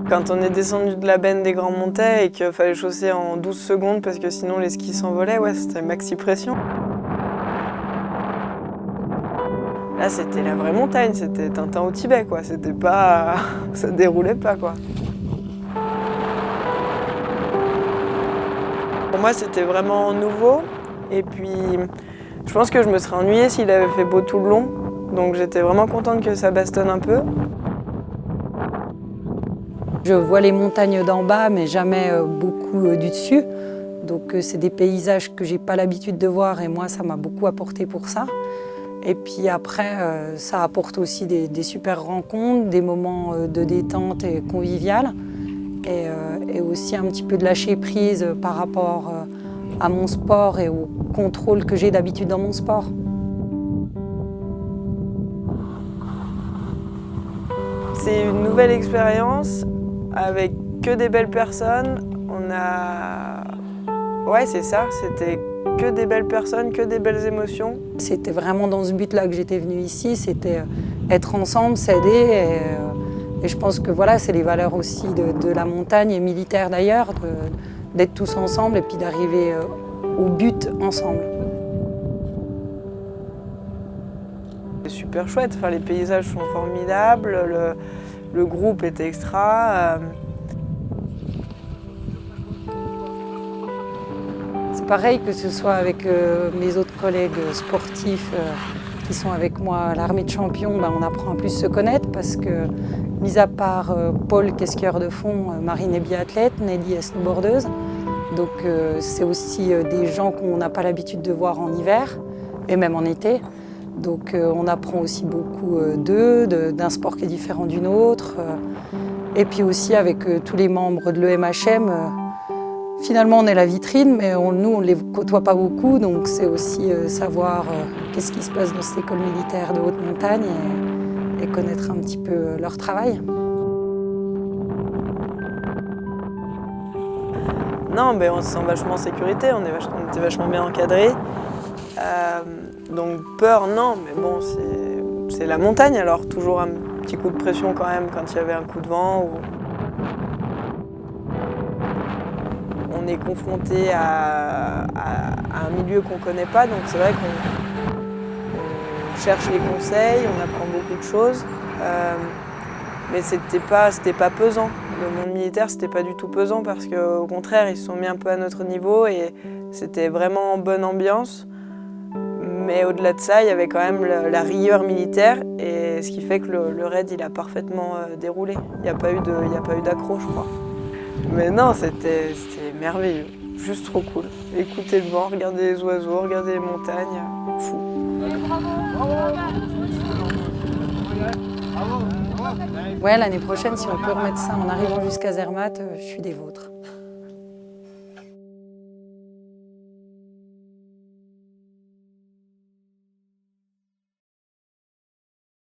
Quand on est descendu de la benne des Grands Montets et qu'il fallait chausser en 12 secondes parce que sinon les skis s'envolaient, ouais, c'était maxi pression. Là, c'était la vraie montagne, c'était Tintin au Tibet, quoi. C'était pas... ça déroulait pas, quoi. Pour moi, c'était vraiment nouveau. Et puis, je pense que je me serais ennuyée s'il avait fait beau tout le long. Donc j'étais vraiment contente que ça bastonne un peu. Je vois les montagnes d'en bas, mais jamais beaucoup du dessus. Donc c'est des paysages que j'ai pas l'habitude de voir et moi, ça m'a beaucoup apporté pour ça. Et puis après, ça apporte aussi des super rencontres, des moments de détente et convivial. Et aussi un petit peu de lâcher prise par rapport à mon sport et au contrôle que j'ai d'habitude dans mon sport. C'est une nouvelle expérience avec que des belles personnes. On a... Ouais, c'est ça, c'était que des belles personnes, que des belles émotions. C'était vraiment dans ce but-là que j'étais venue ici, c'était être ensemble, s'aider. Et je pense que voilà, c'est les valeurs aussi de la montagne et militaire d'ailleurs, d'être tous ensemble et puis d'arriver au but ensemble. C'est super chouette, enfin, les paysages sont formidables, le groupe est extra. C'est pareil que ce soit avec mes autres collègues sportifs qui sont avec moi à l'Armée de Champions, on apprend à plus se connaître parce que, mis à part Paul qui est skieur de fond, Marine est biathlète, Nelly est snowboardeuse. Donc c'est aussi des gens qu'on n'a pas l'habitude de voir en hiver et même en été. Donc on apprend aussi beaucoup d'eux, d'un sport qui est différent d'une autre. Et puis aussi avec tous les membres de l'EMHM, finalement on est la vitrine, mais nous on ne les côtoie pas beaucoup. Donc c'est aussi savoir qu'est-ce qui se passe dans cette école militaire de haute montagne et connaître un petit peu leur travail. Non, mais on se sent vachement en sécurité, on était vachement bien encadrés. Donc peur, non, mais bon, c'est la montagne, alors toujours un petit coup de pression quand même quand il y avait un coup de vent. On est confronté à un milieu qu'on ne connaît pas, donc c'est vrai qu'on cherche les conseils, on apprend beaucoup de choses, mais c'était pas pesant. Le monde militaire, c'était pas du tout pesant parce qu'au contraire, ils se sont mis un peu à notre niveau et c'était vraiment en bonne ambiance. Mais au-delà de ça, il y avait quand même la rigueur militaire, et ce qui fait que le raid, il a parfaitement déroulé. Il n'y a pas eu d'accroc, je crois. Mais non, c'était merveilleux, juste trop cool. Écouter le vent, regarder les oiseaux, regarder les montagnes, fou. Ouais, l'année prochaine, si on peut remettre ça en arrivant jusqu'à Zermatt, je suis des vôtres.